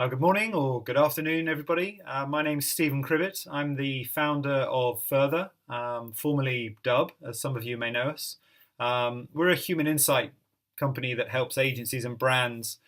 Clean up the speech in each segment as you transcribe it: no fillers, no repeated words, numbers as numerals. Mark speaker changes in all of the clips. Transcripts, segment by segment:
Speaker 1: Good morning or good afternoon, everybody. My name's Stephen Cribbett. I'm the founder of Further, formerly Dub, as some of you may know us. We're a human insight company that helps agencies and brands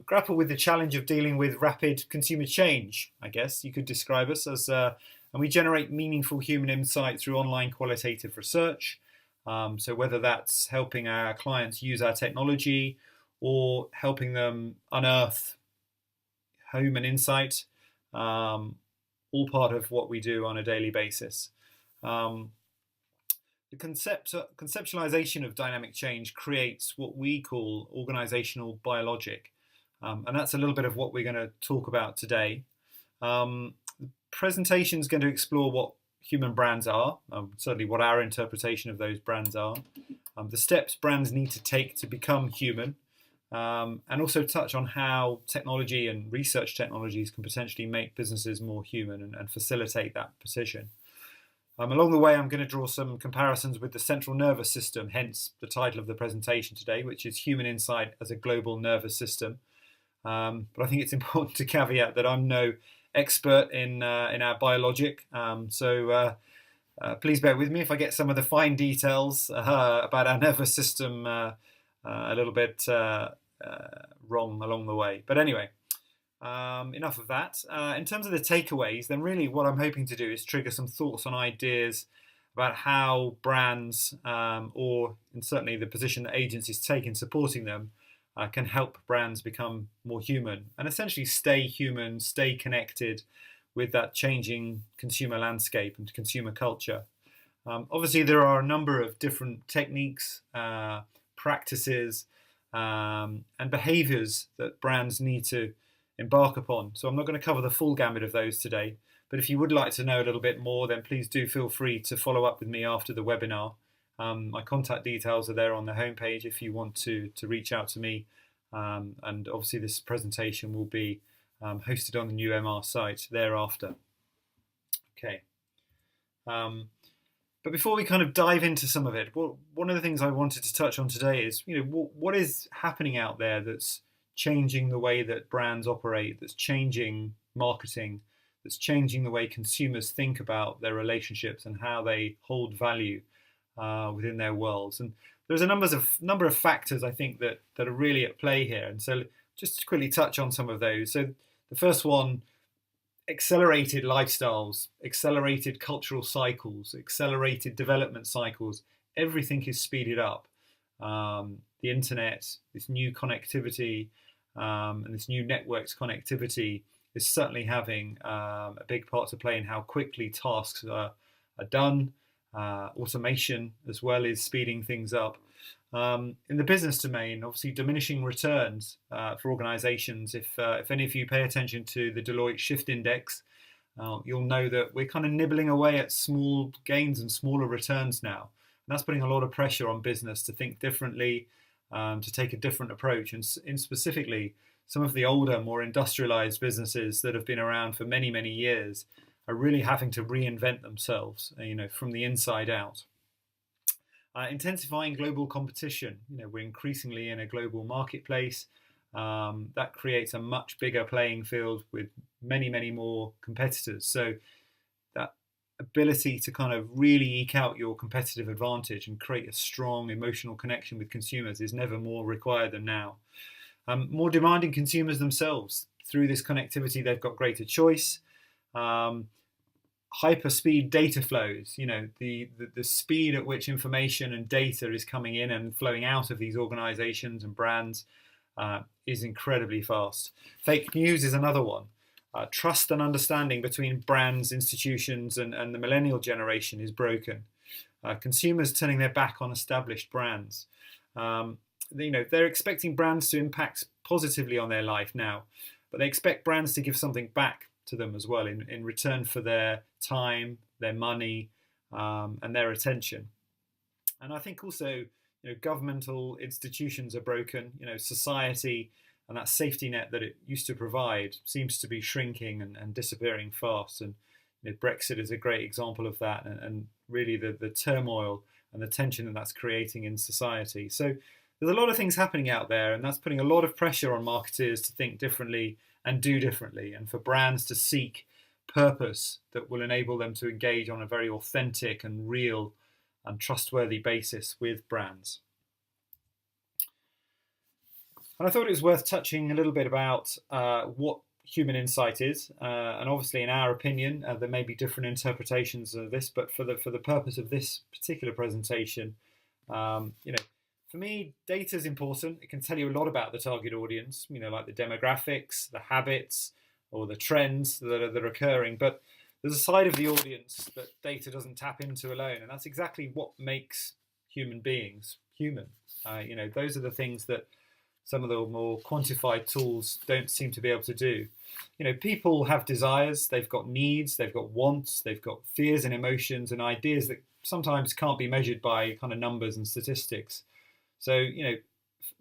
Speaker 1: grapple with the challenge of dealing with rapid consumer change, I guess you could describe us as. And we generate meaningful human insight through online qualitative research. So whether that's helping our clients use our technology or helping them unearth human insight, all part of what we do on a daily basis. The conceptualization of dynamic change creates what we call organizational biologic. And that's a little bit of what we're going to talk about today. The presentation is going to explore what human brands are, certainly what our interpretation of those brands are, the steps brands need to take to become human, and also touch on how technology and research technologies can potentially make businesses more human and facilitate that position. Along the way, I'm going to draw some comparisons with the central nervous system, hence the title of the presentation today, which is Human Insight as a Global Nervous System. But I think it's important to caveat that I'm no expert in our biologic, so please bear with me if I get some of the fine details about our nervous system a little bit wrong along the way. But anyway, enough of that. In terms of the takeaways, then really what I'm hoping to do is trigger some thoughts on ideas about how brands, or and certainly the position that agencies take in supporting them, can help brands become more human and essentially stay human, stay connected with that changing consumer landscape and consumer culture. Obviously, there are a number of different techniques, practices, and behaviors that brands need to embark upon. So I'm not going to cover the full gamut of those today, but if you would like to know a little bit more, then please do feel free to follow up with me after the webinar. My contact details are there on the homepage if you want to reach out to me. And obviously this presentation will be hosted on the NewMR site thereafter. Okay. But before we kind of dive into some of it, one of the things I wanted to touch on today is, what is happening out there that's changing the way that brands operate, that's changing marketing, that's changing the way consumers think about their relationships and how they hold value within their worlds. And there's a number of factors I think that are really at play here. And so just to quickly touch on some of those. So the first one, accelerated lifestyles, accelerated cultural cycles, accelerated development cycles. Everything is speeded up. The internet, this new connectivity, and this new networks connectivity is certainly having a big part to play in how quickly tasks are done. Automation as well is speeding things up. In the business domain, obviously diminishing returns for organizations. If any of you pay attention to the Deloitte Shift Index, you'll know that we're kind of nibbling away at small gains and smaller returns now. And that's putting a lot of pressure on business to think differently, to take a different approach. And specifically, some of the older, more industrialized businesses that have been around for many, many years are really having to reinvent themselves, from the inside out. Intensifying global competition. We're increasingly in a global marketplace. That creates a much bigger playing field with many, many more competitors. So that ability to kind of really eke out your competitive advantage and create a strong emotional connection with consumers is never more required than now. More demanding consumers themselves. Through this connectivity, they've got greater choice. Hyper-speed data flows, the speed at which information and data is coming in and flowing out of these organizations and brands is incredibly fast. Fake news is another one. Trust and understanding between brands, institutions, and the millennial generation is broken. Consumers turning their back on established brands. They're expecting brands to impact positively on their life now, but they expect brands to give something back to them as well in return for their time, their money, and their attention. And I think also, governmental institutions are broken. Society and that safety net that it used to provide seems to be shrinking and disappearing fast. And Brexit is a great example of that, and really the turmoil and the tension that that's creating in society. So there's a lot of things happening out there, and that's putting a lot of pressure on marketers to think differently and do differently, and for brands to seek purpose that will enable them to engage on a very authentic and real and trustworthy basis with brands. And I thought it was worth touching a little bit about what human insight is, and obviously, in our opinion, there may be different interpretations of this, but for the purpose of this particular presentation, for me, data is important. It can tell you a lot about the target audience, like the demographics, the habits, or the trends that are occurring. But there's a side of the audience that data doesn't tap into alone, and that's exactly what makes human beings human. Those are the things that some of the more quantified tools don't seem to be able to do. People have desires, they've got needs, they've got wants, they've got fears and emotions and ideas that sometimes can't be measured by kind of numbers and statistics. So,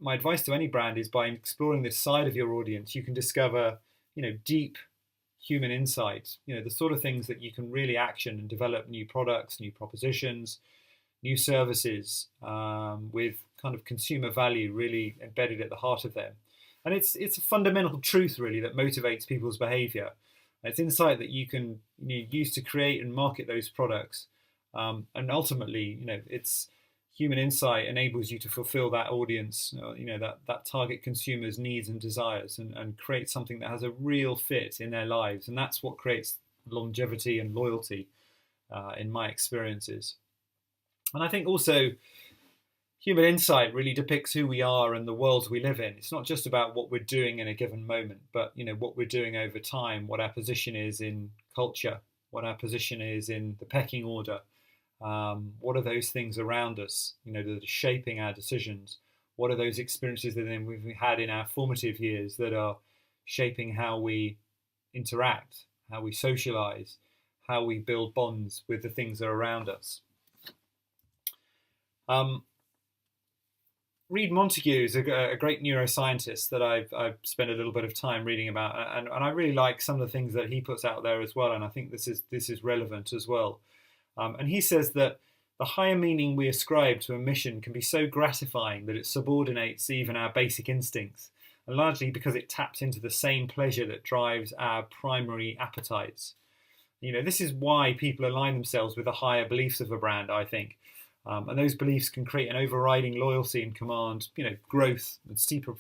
Speaker 1: my advice to any brand is by exploring this side of your audience, you can discover, deep human insight, the sort of things that you can really action and develop new products, new propositions, new services with kind of consumer value really embedded at the heart of them. And it's a fundamental truth really that motivates people's behavior. It's insight that you can use to create and market those products. And ultimately, it's human insight enables you to fulfill that audience, that target consumer's needs and desires, and create something that has a real fit in their lives. And that's what creates longevity and loyalty in my experiences. And I think also human insight really depicts who we are and the worlds we live in. It's not just about what we're doing in a given moment, but what we're doing over time, what our position is in culture, what our position is in the pecking order. What are those things around us, that are shaping our decisions? What are those experiences that we've had in our formative years that are shaping how we interact, how we socialize, how we build bonds with the things that are around us? Reed Montague is a great neuroscientist that I've spent a little bit of time reading about, and I really like some of the things that he puts out there as well, and I think this is relevant as well. And he says that the higher meaning we ascribe to a mission can be so gratifying that it subordinates even our basic instincts, and largely because it taps into the same pleasure that drives our primary appetites. This is why people align themselves with the higher beliefs of a brand, I think. And those beliefs can create an overriding loyalty and command, growth and steeper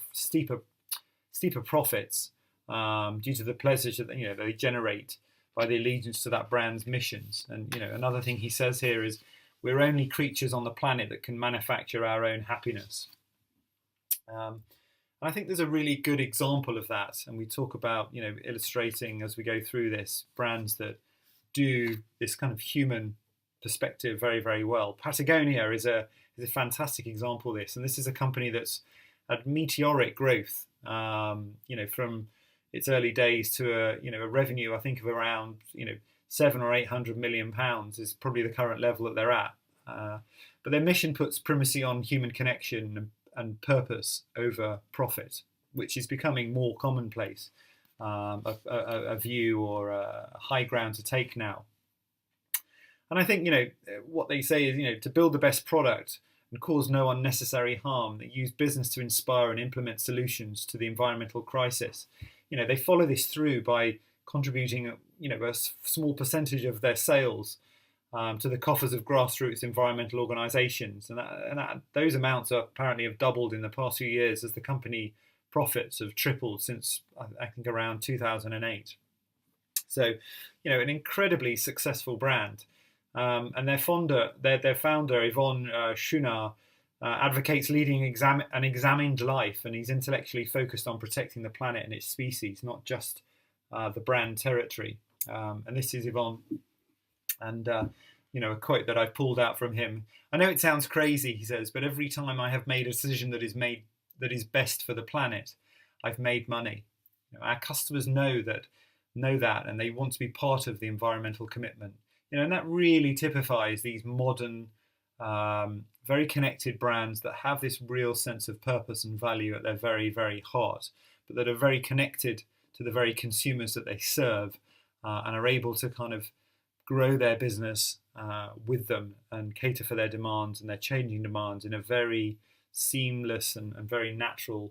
Speaker 1: profits due to the pleasure that they generate by the allegiance to that brand's missions. And another thing he says here is we're only creatures on the planet that can manufacture our own happiness. And I think there's a really good example of that, and we talk about illustrating as we go through this brands that do this kind of human perspective very, very well. Patagonia is a fantastic example of this, and this is a company that's had meteoric growth. From its early days to a revenue I think of around £700 or £800 million is probably the current level that they're at. But their mission puts primacy on human connection and purpose over profit, which is becoming more commonplace, a view or a high ground to take now. And I think, what they say is, to build the best product and cause no unnecessary harm, that use business to inspire and implement solutions to the environmental crisis. They follow this through by contributing, a small percentage of their sales to the coffers of grassroots environmental organisations. And those amounts apparently have doubled in the past few years as the company profits have tripled since, I think, around 2008. So, an incredibly successful brand. And their founder, Yvonne Chouinard, advocates leading an examined life, and he's intellectually focused on protecting the planet and its species, not just the brand territory. And this is Yvonne, and a quote that I've pulled out from him. I know it sounds crazy, he says, but every time I have made a decision that is best for the planet, I've made money. Our customers know that, and they want to be part of the environmental commitment. And that really typifies these modern, very connected brands that have this real sense of purpose and value at their very, very heart, but that are very connected to the very consumers that they serve, and are able to kind of grow their business with them and cater for their demands and their changing demands in a very seamless and very natural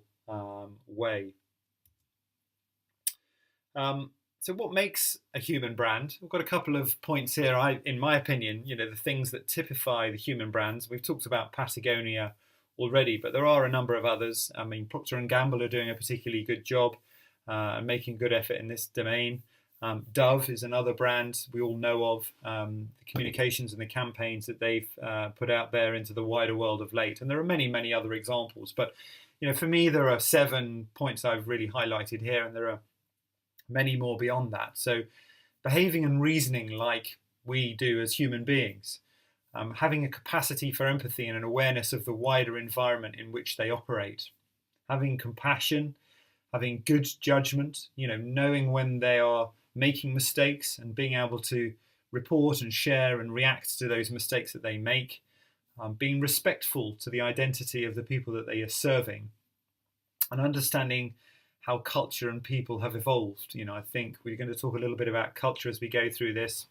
Speaker 1: way. So what makes a human brand? We've got a couple of points here. In my opinion, the things that typify the human brands. We've talked about Patagonia already, but there are a number of others. I mean, Procter and Gamble are doing a particularly good job and making good effort in this domain. Dove is another brand we all know of. The communications and the campaigns that they've put out there into the wider world of late, and there are many, many other examples. But for me, there are 7 points I've really highlighted here, and there are many more beyond that. So, behaving and reasoning like we do as human beings, having a capacity for empathy and an awareness of the wider environment in which they operate, having compassion, having good judgment, knowing when they are making mistakes and being able to report and share and react to those mistakes that they make, being respectful to the identity of the people that they are serving, and understanding how culture and people have evolved. I think we're going to talk a little bit about culture as we go through this,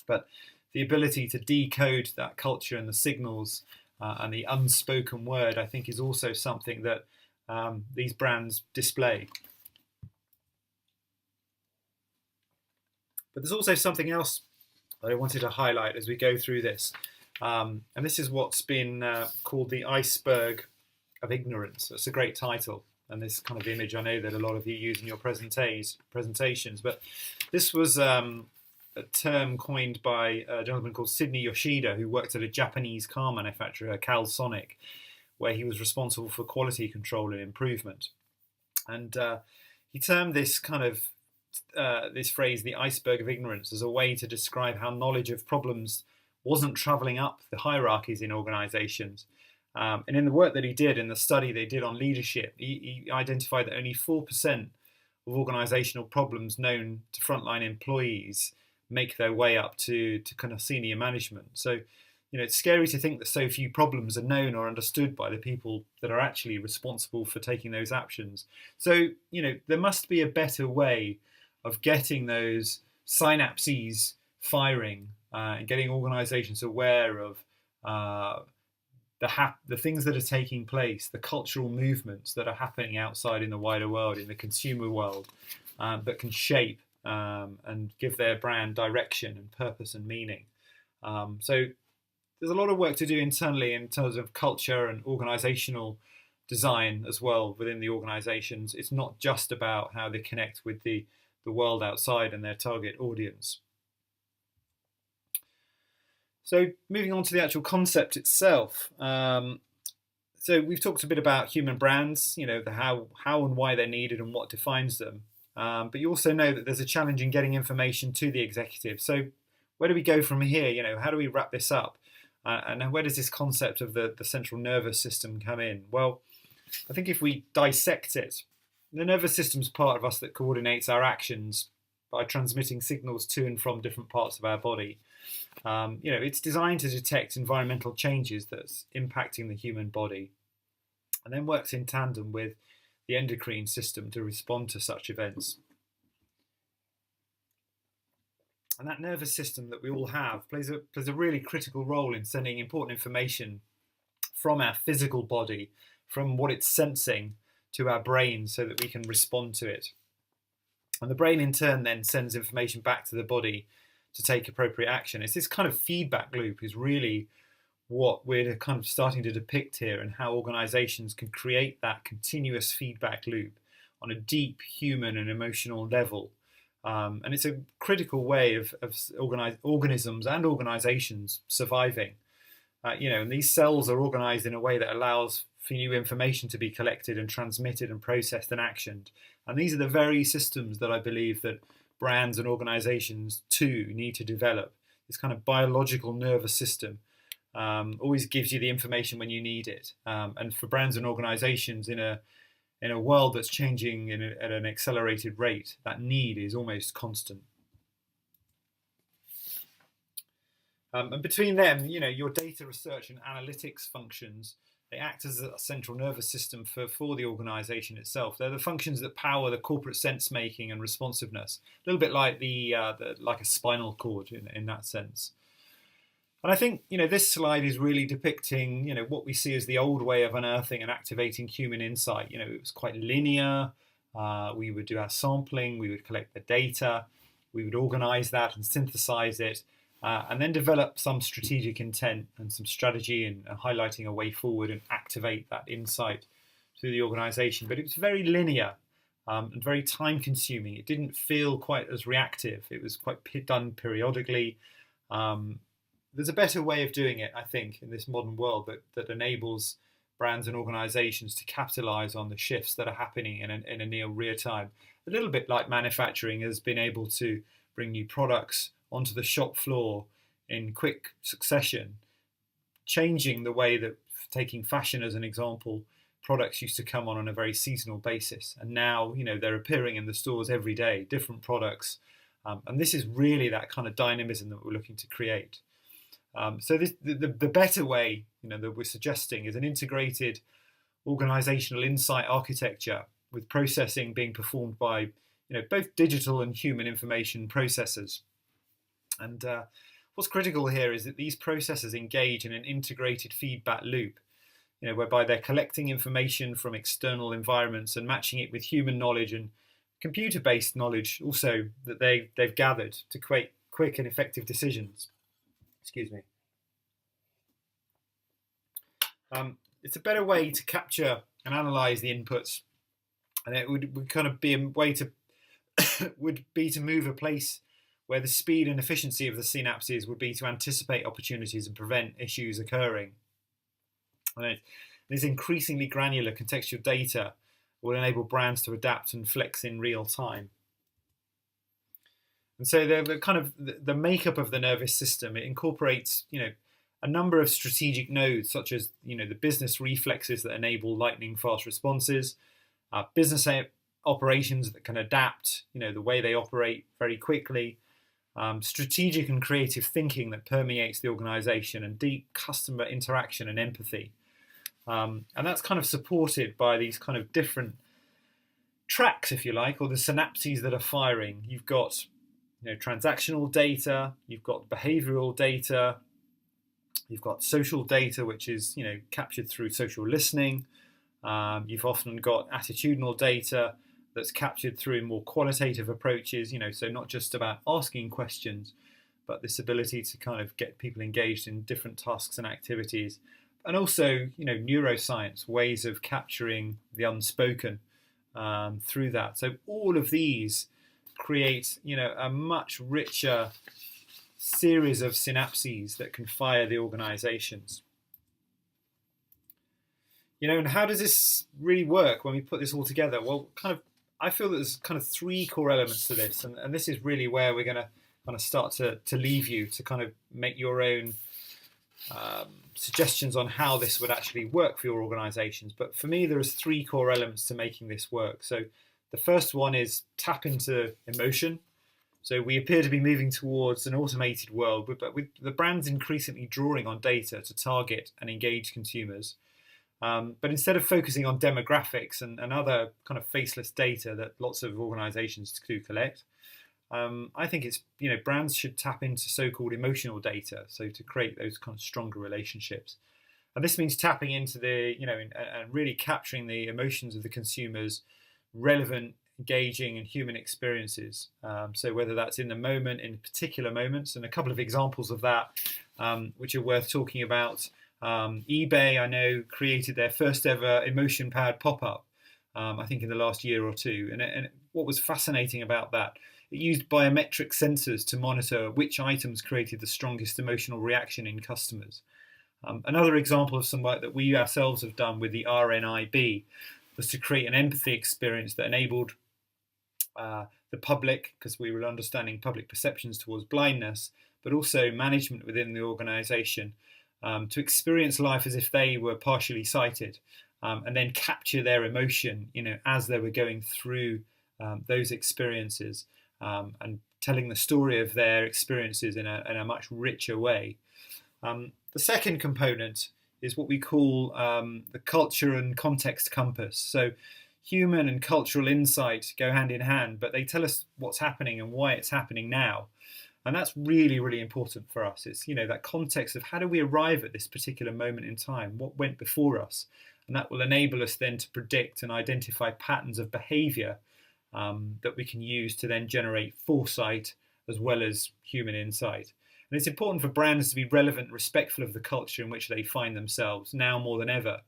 Speaker 1: but the ability to decode that culture and the signals and the unspoken word, I think, is also something that these brands display. But there's also something else that I wanted to highlight as we go through this, and this is what's been called the iceberg of ignorance. That's a great title, and this kind of image I know that a lot of you use in your presentations, but this was a term coined by a gentleman called Sidney Yoshida, who worked at a Japanese car manufacturer, Sonic, where he was responsible for quality control and improvement. And he termed this kind of this phrase, the iceberg of ignorance, as a way to describe how knowledge of problems wasn't travelling up the hierarchies in organisations. And in the work that he did, in the study they did on leadership, he identified that only 4% of organisational problems known to frontline employees make their way up to kind of senior management. So, it's scary to think that so few problems are known or understood by the people that are actually responsible for taking those actions. So, there must be a better way of getting those synapses firing and getting organisations aware of the things that are taking place, the cultural movements that are happening outside in the wider world, in the consumer world, that can shape and give their brand direction and purpose and meaning. So there's a lot of work to do internally in terms of culture and organisational design as well within the organisations. It's not just about how they connect with the world outside and their target audience. So moving on to the actual concept itself. So we've talked a bit about human brands, the how and why they're needed and what defines them. But you also know that there's a challenge in getting information to the executive. So where do we go from here? How do we wrap this up? And where does this concept of the central nervous system come in? Well, I think if we dissect it, the nervous system is part of us that coordinates our actions by transmitting signals to and from different parts of our body. It's designed to detect environmental changes that's impacting the human body, and then works in tandem with the endocrine system to respond to such events. And that nervous system that we all have plays a really critical role in sending important information from our physical body, from what it's sensing, to our brain so that we can respond to it. And the brain in turn then sends information back to the body to take appropriate action. It's this kind of feedback loop is really what we're kind of starting to depict here, and how organisations can create that continuous feedback loop on a deep human and emotional level. And it's a critical way of organisms and organisations surviving. And these cells are organised in a way that allows for new information to be collected and transmitted and processed and actioned. And these are the very systems that I believe that brands and organisations too need to develop. This kind of biological nervous system always gives you the information when you need it. And for brands and organisations in a world that's changing at an accelerated rate, that need is almost constant. And between them, your data research and analytics functions, they act as a central nervous system for the organisation itself. They're the functions that power the corporate sense making and responsiveness, a little bit like like a spinal cord in that sense. And I think this slide is really depicting what we see as the old way of unearthing and activating human insight. It was quite linear. We would do our sampling, we would collect the data, we would organise that and synthesise it, and then develop some strategic intent and some strategy and highlighting a way forward and activate that insight through the organisation. But it was very linear and very time consuming. It didn't feel quite as reactive. It was quite done periodically. There's a better way of doing it, I think, in this modern world that enables brands and organisations to capitalise on the shifts that are happening in a near real time. A little bit like manufacturing has been able to bring new products onto the shop floor in quick succession, changing the way that, taking fashion as an example, products used to come on a very seasonal basis, and now they're appearing in the stores every day, different products, and this is really that kind of dynamism that we're looking to create. So the better way that we're suggesting is an integrated organizational insight architecture with processing being performed by both digital and human information processors. And what's critical here is that these processors engage in an integrated feedback loop, whereby they're collecting information from external environments and matching it with human knowledge and computer-based knowledge also that they've gathered to create quick and effective decisions. Excuse me. It's a better way to capture and analyze the inputs, and it would kind of be a way to would be to move a place where the speed and efficiency of the synapses would be to anticipate opportunities and prevent issues occurring. And this increasingly granular contextual data will enable brands to adapt and flex in real time. And so the kind of the makeup of the nervous system, it incorporates a number of strategic nodes, such as the business reflexes that enable lightning fast responses, business operations that can adapt the way they operate very quickly, strategic and creative thinking that permeates the organization, and deep customer interaction and empathy. And that's kind of supported by these kind of different tracks, if you like, or the synapses that are firing. You've got transactional data, you've got behavioral data, you've got social data, which is captured through social listening. You've often got attitudinal data that's captured through more qualitative approaches, so not just about asking questions, but this ability to kind of get people engaged in different tasks and activities. And also, neuroscience, ways of capturing the unspoken through that. So all of these create, a much richer series of synapses that can fire the organizations. And how does this really work when we put this all together? Well, I feel that there's kind of three core elements to this, and this is really where we're going to kind of start to leave you to kind of make your own suggestions on how this would actually work for your organizations. But for me, there's three core elements to making this work. So the first one is tap into emotion. So we appear to be moving towards an automated world, but with the brands increasingly drawing on data to target and engage consumers. But instead of focusing on demographics and other kind of faceless data that lots of organizations do collect, I think it's brands should tap into so-called emotional data, so to create those kind of stronger relationships. And this means tapping into the and really capturing the emotions of the consumers, relevant, engaging, and human experiences. So whether that's in the moment, in particular moments, and a couple of examples of that, which are worth talking about. eBay, I know, created their first ever emotion-powered pop-up, I think in the last year or two. And what was fascinating about that, it used biometric sensors to monitor which items created the strongest emotional reaction in customers. Another example of some work that we ourselves have done with the RNIB was to create an empathy experience that enabled the public, because we were understanding public perceptions towards blindness, but also management within the organisation, to experience life as if they were partially sighted, and then capture their emotion, as they were going through those experiences, and telling the story of their experiences in a much richer way. The second component is what we call the culture and context compass. So human and cultural insight go hand in hand, but they tell us what's happening and why it's happening now. And that's really, really important for us. It's, that context of how do we arrive at this particular moment in time? What went before us? And that will enable us then to predict and identify patterns of behavior that we can use to then generate foresight as well as human insight. And it's important for brands to be relevant and respectful of the culture in which they find themselves, now more than ever.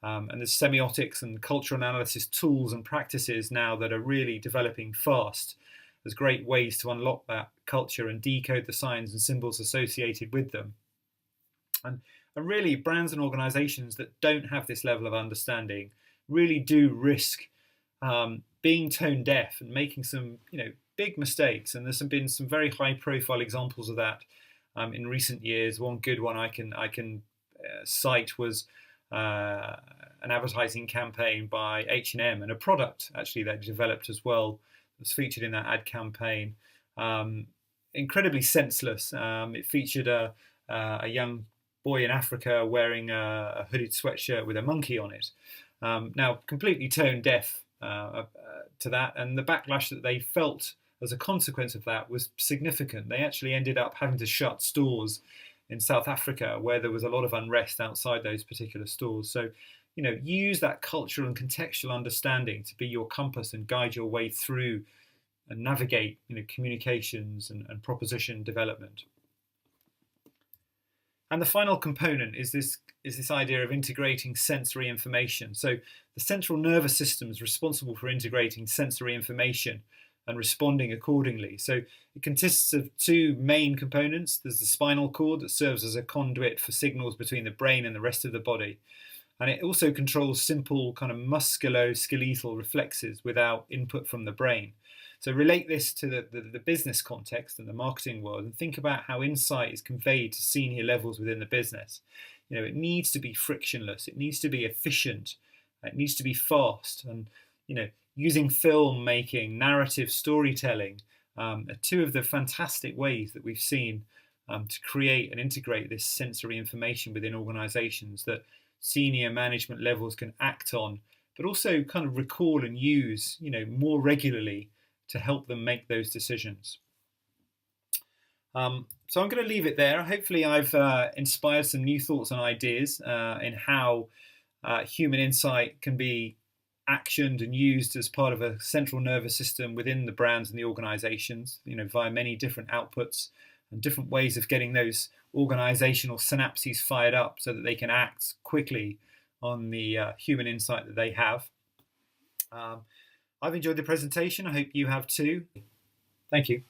Speaker 1: And there's semiotics and cultural analysis tools and practices now that are really developing fast as great ways to unlock that culture and decode the signs and symbols associated with them. And really, brands and organizations that don't have this level of understanding really do risk being tone deaf and making some, big mistakes. And there's been some very high-profile examples of that in recent years. One good one I can cite was an advertising campaign by H&M, and a product actually they developed as well was featured in that ad campaign. Incredibly senseless. It featured a young boy in Africa wearing a hooded sweatshirt with a monkey on it. Now, completely tone deaf to that, and the backlash that they felt as a consequence of that was significant. They actually ended up having to shut stores in South Africa where there was a lot of unrest outside those particular stores. So, use that cultural and contextual understanding to be your compass and guide your way through and navigate, communications and proposition development. And the final component is this idea of integrating sensory information. So the central nervous system is responsible for integrating sensory information and responding accordingly. So it consists of two main components. There's the spinal cord that serves as a conduit for signals between the brain and the rest of the body. And it also controls simple kind of musculoskeletal reflexes without input from the brain. So relate this to the business context and the marketing world, and think about how insight is conveyed to senior levels within the business. It needs to be frictionless. It needs to be efficient. It needs to be fast. And, using filmmaking, narrative storytelling are two of the fantastic ways that we've seen to create and integrate this sensory information within organizations that senior management levels can act on, but also kind of recall and use, more regularly to help them make those decisions. So I'm going to leave it there. Hopefully I've inspired some new thoughts and ideas in how human insight can be actioned and used as part of a central nervous system within the brands and the organizations, via many different outputs and different ways of getting those organizational synapses fired up so that they can act quickly on the human insight that they have. I've enjoyed the presentation. I hope you have too. Thank you.